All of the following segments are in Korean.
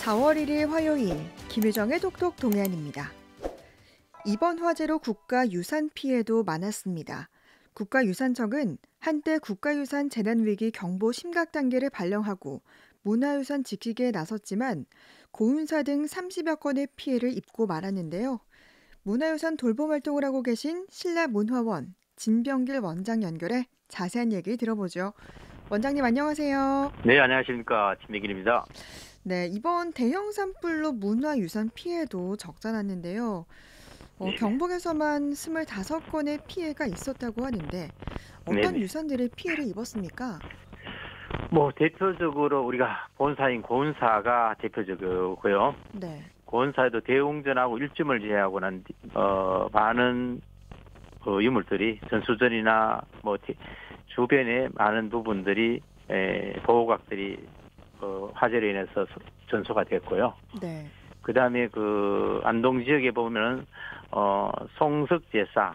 4월 1일 화요일 김유정의 톡톡 동해안입니다. 이번 화재로 국가유산 피해도 많았습니다. 국가유산청은 한때 국가유산 재난위기 경보 심각 단계를 발령하고 문화유산 지키기에 나섰지만 고운사 등 30여 건의 피해를 입고 말았는데요. 문화유산 돌봄 활동을 하고 계신 신라문화원 진병길 원장 연결해 자세한 얘기 들어보죠. 원장님 안녕하세요. 네, 안녕하십니까. 진명길입니다. 네, 이번 대형 산불로 문화유산 피해도 적자 났는데요. 네, 경북에서만 25건의 피해가 있었다고 하는데 어떤 네네. 유산들이 피해를 입었습니까? 대표적으로 우리가 본사인 고운사가 대표적이고요. 네. 고운사에도 대웅전하고 일점을 제외하고 난 많은 유물들이 전수전이나 주변에 많은 부분들이 보호각들이 화재로 인해서 전소가 됐고요. 네. 그다음에 안동 지역에 보면은 송석제사,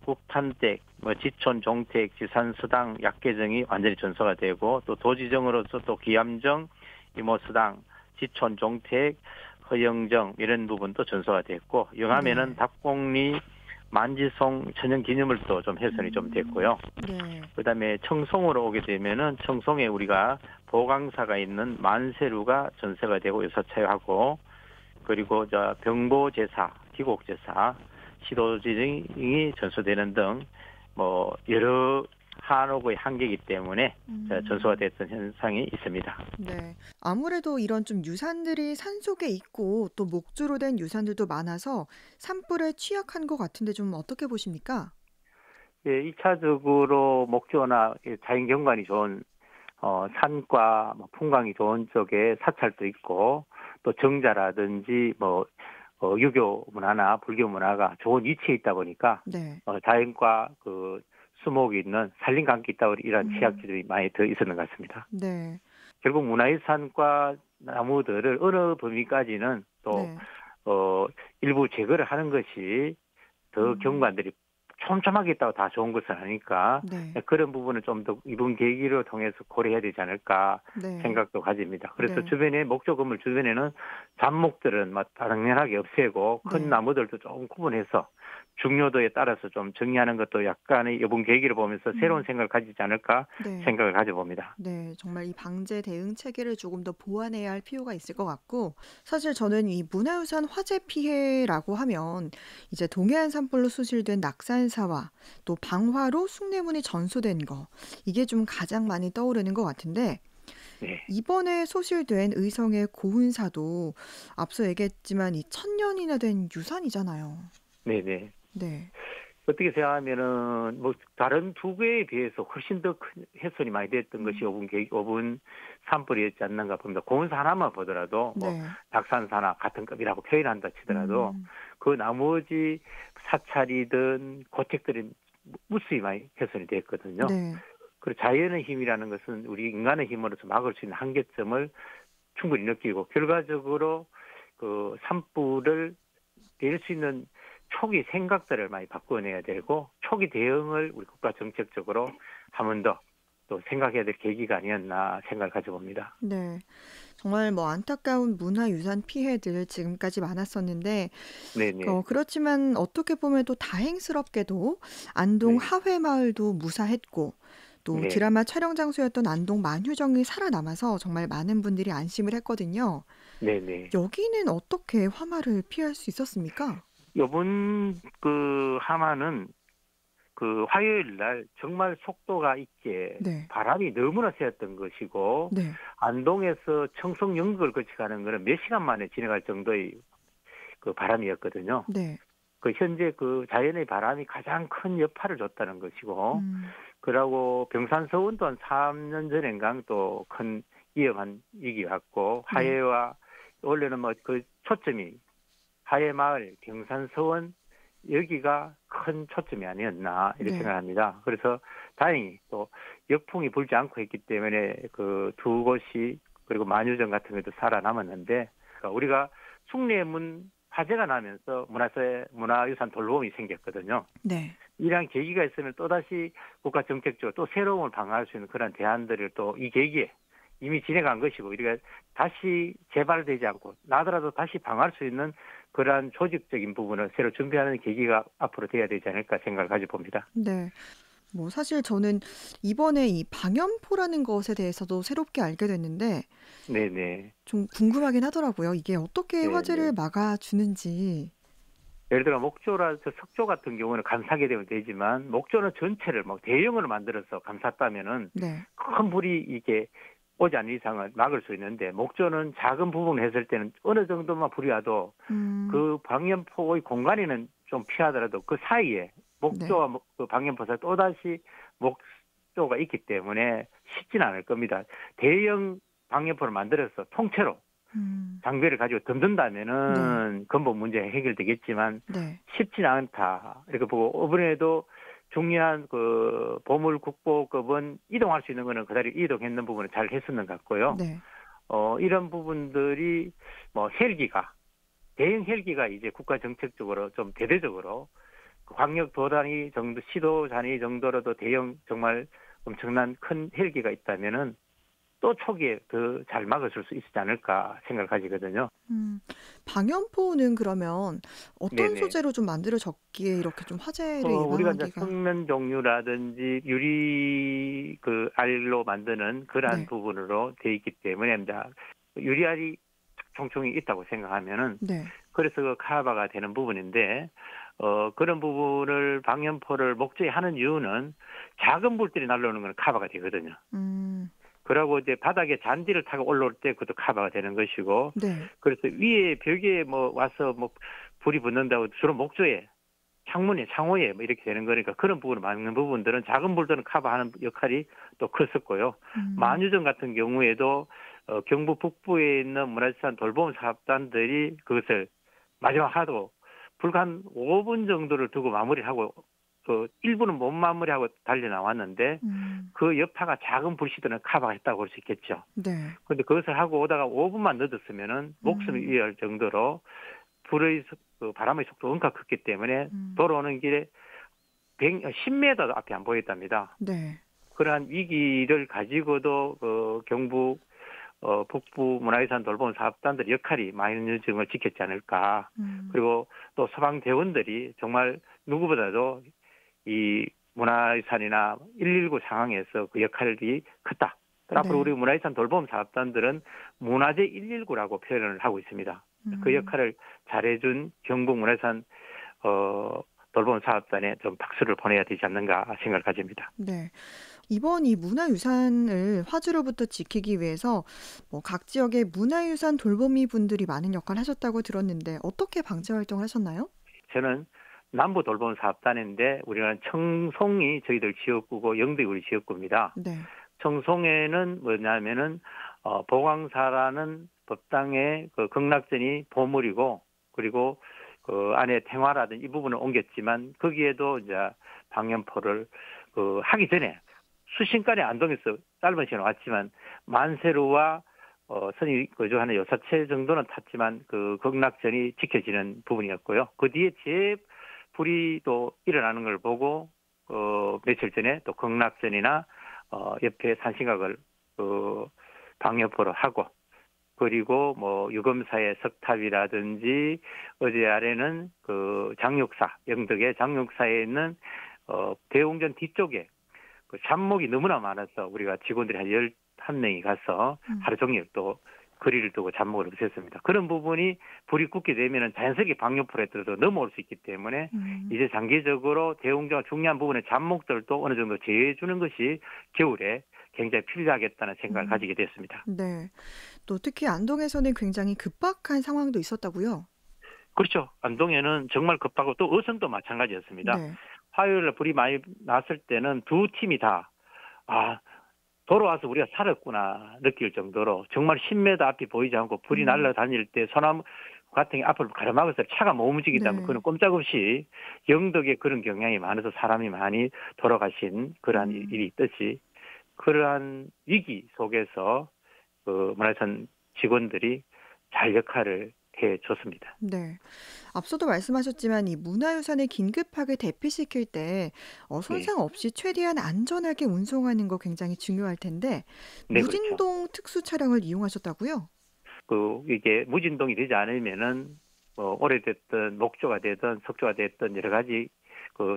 국판댁, 지촌, 종택, 지산서당, 약계정이 완전히 전소가 되고 또 도지정으로서 또 기암정, 이모서당, 지촌, 종택, 허영정 이런 부분도 전소가 됐고 영암에는 네. 닭공리, 만지송 천연기념물도 좀 훼손이 좀 됐고요. 네. 그다음에 청송으로 오게 되면은 청송에 우리가 보강사가 있는 만세루가 전세가 되고 여사차유하고 그리고 병보제사, 기곡제사, 시도지정이 전소되는 등 여러 한옥의 한계이기 때문에 전소가 됐던 현상이 있습니다. 네. 아무래도 이런 좀 유산들이 산속에 있고 또 목조로 된 유산들도 많아서 산불에 취약한 것 같은데 좀 어떻게 보십니까? 예, 2차적으로 목조나 자연 경관이 좋은 산과 풍광이 좋은 쪽에 사찰도 있고 또 정자라든지 유교 문화나 불교 문화가 좋은 위치에 있다 보니까 네. 자연과 수목이 있는 산림감기 있다 이런 취약지들이 많이 더 있었는 것 같습니다. 네. 결국 문화유산과 나무들을 어느 범위까지는 또 네. 일부 제거를 하는 것이 더 경관들이 촘촘하게 있다고 다 좋은 것은 아니까 네. 그런 부분을 좀 더 이번 계기를 통해서 고려해야 되지 않을까 네. 생각도 가집니다. 그래서 네. 주변에 목조 건물 주변에는 잡목들은 당연하게 없애고 큰 네. 나무들도 좀 구분해서 중요도에 따라서 좀 정리하는 것도 약간의 이번 계기를 보면서 새로운 생각을 가지지 않을까 네. 생각을 가져봅니다. 네, 정말 이 방제 대응 체계를 조금 더 보완해야 할 필요가 있을 것 같고, 사실 저는 이 문화유산 화재 피해라고 하면 이제 동해안 산불로 소실된 낙산사와 또 방화로 숭례문이 전소된 거, 이게 좀 가장 많이 떠오르는 것 같은데, 네, 이번에 소실된 의성의 고운사도 앞서 얘기했지만 이 1000년이나 된 유산이잖아요. 네, 네. 네. 어떻게 생각하면은 다른 두 개에 비해서 훨씬 더 큰 훼손이 많이 됐던 것이 5분 산불이었지 않는가 봅니다. 고운사 하나만 보더라도 네. 낙산사나 같은 급이라고 표현한다 치더라도 음, 그 나머지 사찰이든 고택들이 무수히 많이 훼손이 됐거든요. 네. 그리고 자연의 힘이라는 것은 우리 인간의 힘으로서 막을 수 있는 한계점을 충분히 느끼고 결과적으로 산불을 낼 수 있는 초기 생각들을 많이 바꿔내야 되고 초기 대응을 우리 국가 정책적으로 한 번 더 또 생각해야 될 계기가 아니었나 생각을 가져봅니다. 네. 정말 안타까운 문화유산 피해들 지금까지 많았었는데, 네네. 그렇지만 어떻게 보면 또 다행스럽게도 안동 네. 하회마을도 무사했고, 또 네. 드라마 촬영 장소였던 안동 만휴정이 살아남아서 정말 많은 분들이 안심을 했거든요. 네네. 여기는 어떻게 화마를 피할 수 있었습니까? 이번 하마는 화요일 날 정말 속도가 있게 네. 바람이 너무나 세었던 것이고 네. 안동에서 청송 영국을 거쳐가는 것은 몇 시간 만에 지나갈 정도의 바람이었거든요. 네. 현재 자연의 바람이 가장 큰 여파를 줬다는 것이고 음, 그러고 병산서원도 한 3년 전인가 또 큰 위험한 위기였고 네. 하해와 원래는 초점이 하해마을 병산서원 여기가 큰 초점이 아니었나 이렇게 네. 생각합니다. 그래서 다행히 또 역풍이 불지 않고 했기 때문에 두 곳이 그리고 만휴정 같은 것도 살아남았는데 우리가 숭례문 화재가 나면서 문화유산 돌봄이 생겼거든요. 네. 이러한 계기가 있으면 또다시 국가 정책적으로 또 새로움을 방어할 수 있는 그런 대안들을 또 이 계기에 이미 지나간 것이고 우리가 다시 재발되지 않고 나더라도 다시 방어할 수 있는 그러한 조직적인 부분을 새로 준비하는 계기가 앞으로 돼야 되지 않을까 생각을 가지고 봅니다. 네. 뭐 사실 저는 이번에 이 방염포라는 것에 대해서도 새롭게 알게 됐는데 네네. 좀 궁금하긴 하더라고요. 이게 어떻게 화재를 네네. 막아주는지. 예를 들어 목조라서 석조 같은 경우는 감싸게 되면 되지만 목조는 전체를 뭐 대형으로 만들어서 감쌌다면은 네. 큰 불이 이게 오지 않는 이상은 막을 수 있는데 목조는 작은 부분을 했을 때는 어느 정도만 불이 와도 음, 그 방염포의 공간에는 좀 피하더라도 그 사이에 네. 목조와 그 방염포 사이 또다시 목조가 있기 때문에 쉽지는 않을 겁니다. 대형 방염포를 만들어서 통째로 음, 장비를 가지고 네. 덤든다면은 근본 문제 해결되겠지만 네. 쉽지는 않다. 이렇게 보고 이번에도 중요한 그 보물 국보급은 이동할 수 있는 거는 그다리 이동했는 부분을 잘 했었는 것 같고요. 네. 이런 부분들이 뭐 헬기가 대형 헬기가 이제 국가 정책적으로 좀 대대적으로 그 광역 도단위 정도 시도 단위 정도로도 대형 정말 엄청난 큰 헬기가 있다면은 또 초기에 더 잘 막아줄 수 있지 않을까 생각을 가지거든요. 음, 방염포는 그러면 어떤 네네. 소재로 좀 만들어졌기에 이렇게 좀 화재를 우리가 이제 예방하기가. 성면 종류라든지 유리 그 알로 만드는 그러한 네. 부분으로 돼 있기 때문에 이제 유리알이 총총이 있다고 생각하면은 네. 그래서 그 카바가 되는 부분인데 그런 부분을 방염포를 목조에 하는 이유는 작은 불들이 날라오는 건 카바가 되거든요. 음, 그러고 이제 바닥에 잔디를 타고 올라올 때 그것도 카바가 되는 것이고 네. 그래서 위에 벽에 뭐 와서 뭐 불이 붙는다고 주로 목조에 창문에 창호에 뭐 이렇게 되는 거니까 그런 부분을 막는 부분들은 작은 불들은 커버하는 역할이 또 컸었고요. 음, 만유정 같은 경우에도 경북 북부에 있는 문화유산 돌봄 사업단들이 그것을 마지막 하도 불과 한 5분 정도를 두고 마무리하고 그 일부는 못 마무리하고 달려 나왔는데 음, 그 여파가 작은 불씨들은 커버했다고 볼 수 있겠죠. 네. 그런데 그것을 하고 오다가 5분만 늦었으면은 목숨이 음, 위할 정도로 불의 그 바람의 속도가 엄청 컸기 때문에 음, 돌아오는 길에 10m 앞이 안 보였답니다. 네. 그러한 위기를 가지고도 그 경북 북부 문화유산 돌봄 사업단들 역할이 마이너즘을 지켰지 않을까. 음, 그리고 또 소방대원들이 정말 누구보다도 이 문화유산이나 119 상황에서 그 역할이 컸다. 앞으로 우리 네. 문화유산 돌봄 사업단들은 문화재 119라고 표현을 하고 있습니다. 그 음, 역할을 잘해준 경북 문화유산 돌봄 사업단에 좀 박수를 보내야 되지 않는가 생각을 가집니다. 네. 이번 이 문화유산을 화재로부터 지키기 위해서 뭐 각 지역의 문화유산 돌보미 분들이 많은 역할을 하셨다고 들었는데 어떻게 방제 활동을 하셨나요? 저는 남부 돌봄 사업단인데 우리는 청송이 저희들 지역구고 영덕이 우리 지역구입니다. 네. 청송에는 뭐냐면은 보광사라는 법당의 그 극락전이 보물이고 그리고 그 안에 탱화라든지 이 부분을 옮겼지만 거기에도 이제 방염포를 그 하기 전에 수신간에 안동에서 짧은 시간 왔지만 만세루와 선이 거주하는 요사체 정도는 탔지만 그 극락전이 지켜지는 부분이었고요. 그 뒤에 재불이 또 일어나는 걸 보고 며칠 전에 또 극락전이나 옆에 산신각을 방역포로 하고 그리고 뭐 유검사의 석탑이라든지 어제 아래는 그 장육사 영덕의 장육사에 있는 대웅전 뒤쪽에 그 잡목이 너무나 많아서 우리가 직원들이 한 11명이 가서 음, 하루 종일 또 거리를 두고 잡목을 없앴습니다. 그런 부분이 불이 굳게 되면은 자연스럽게 방역포에 들어도 넘어올 수 있기 때문에 음, 이제 장기적으로 대웅전 중요한 부분의 잡목들도 어느 정도 제어해 주는 것이 겨울에 굉장히 필요하겠다는 생각을 음, 가지게 됐습니다. 네. 또 특히 안동에서는 굉장히 급박한 상황도 있었다고요? 그렇죠. 안동에는 정말 급하고 또 어성도 마찬가지였습니다. 네. 화요일에 불이 많이 났을 때는 두 팀이 다, 아, 돌아와서 우리가 살았구나 느낄 정도로 정말 10m 앞이 보이지 않고 불이 음, 날아다닐 때 소나무 같은 게 앞을 가로막아서 차가 못 움직이다면 그는 네. 꼼짝없이 영덕에 그런 경향이 많아서 사람이 많이 돌아가신 그러한 음, 일이 있듯이 그러한 위기 속에서 그 문화유산 직원들이 잘 역할을 줬습니다. 네. 앞서도 말씀하셨지만 이 문화유산을 긴급하게 대피시킬 때 네, 손상 없이 최대한 안전하게 운송하는 거 굉장히 중요할 텐데 네, 그렇죠. 무진동 특수 차량을 이용하셨다고요? 이게 무진동이 되지 않으면은 오래됐던 목조가 되든 석조가 됐든 여러 가지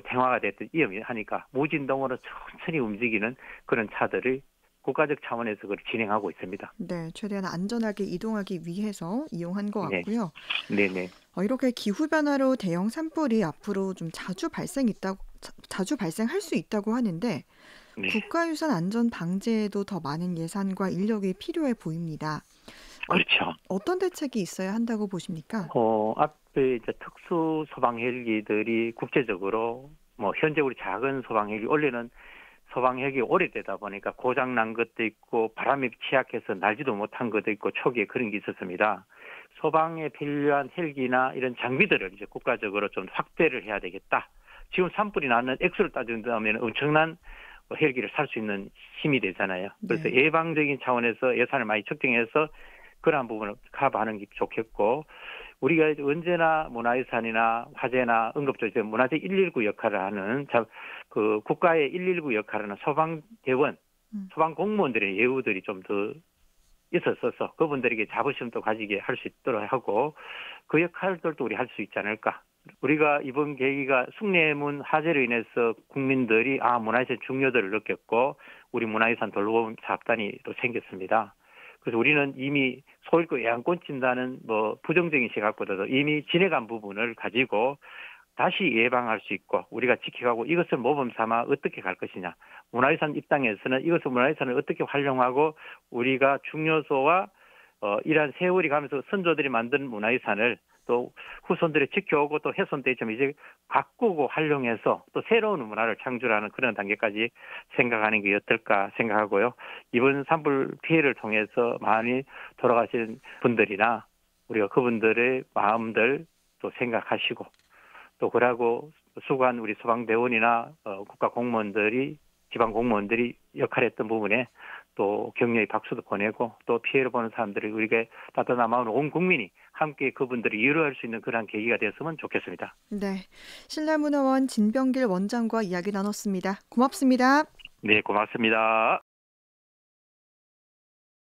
생화가 됐든 위험이 하니까 무진동으로 천천히 움직이는 그런 차들을 국가적 차원에서 그걸 진행하고 있습니다. 네, 최대한 안전하게 이동하기 위해서 이용한 것 네, 같고요. 네, 네, 이렇게 기후 변화로 대형 산불이 앞으로 좀 자주 발생할 수 있다고 하는데 네. 국가유산 안전 방제에도 더 많은 예산과 인력이 필요해 보입니다. 어, 그렇죠. 어떤 대책이 있어야 한다고 보십니까? 앞에 이제 특수 소방 헬기들이 국제적으로 현재 우리 작은 소방 헬기 원래는 소방 헬기 오래되다 보니까 고장 난 것도 있고 바람이 취약해서 날지도 못한 것도 있고 초기에 그런 게 있었습니다. 소방에 필요한 헬기나 이런 장비들을 이제 국가적으로 좀 확대를 해야 되겠다. 지금 산불이 나는 액수를 따진다면 엄청난 헬기를 살 수 있는 힘이 되잖아요. 그래서 네. 예방적인 차원에서 예산을 많이 책정해서 그러한 부분을 커버하는 게 좋겠고 우리가 언제나 문화유산이나 화재나 응급조치 문화재 119 역할을 하는 국가의 119 역할을 하는 소방대원, 음, 소방공무원들의 예우들이 좀 더 있었어서 그분들에게 자부심도 가지게 할 수 있도록 하고 그 역할들도 우리 할 수 있지 않을까. 우리가 이번 계기가 숭례문 화재로 인해서 국민들이 문화유산 중요도를 느꼈고 우리 문화유산 돌봄 사업단이 또 생겼습니다. 그래서 우리는 이미 소잃고 애완꽃 진다는 부정적인 시각보다도 이미 지나간 부분을 가지고 다시 예방할 수 있고 우리가 지켜가고 이것을 모범 삼아 어떻게 갈 것이냐. 문화유산 입장에서는 이것을 문화유산을 어떻게 활용하고 우리가 중요소와 이러한 세월이 가면서 선조들이 만든 문화유산을 또 후손들이 지켜오고 또 훼손되지만 이제 가꾸고 활용해서 또 새로운 문화를 창출하는 그런 단계까지 생각하는 게 어떨까 생각하고요. 이번 산불 피해를 통해서 많이 돌아가신 분들이나 우리가 그분들의 마음들 또 생각하시고 또 그러고 수고한 우리 소방대원이나 국가 공무원들이 지방 공무원들이 역할했던 부분에 또 격려의 박수도 보내고 또 피해를 보는 사람들이 우리가 따뜻한 마음으로 온 국민이 함께 그분들을 위로할 수 있는 그런 계기가 됐으면 좋겠습니다. 네. 신라문화원 진병길 원장과 이야기 나눴습니다. 고맙습니다. 네, 고맙습니다.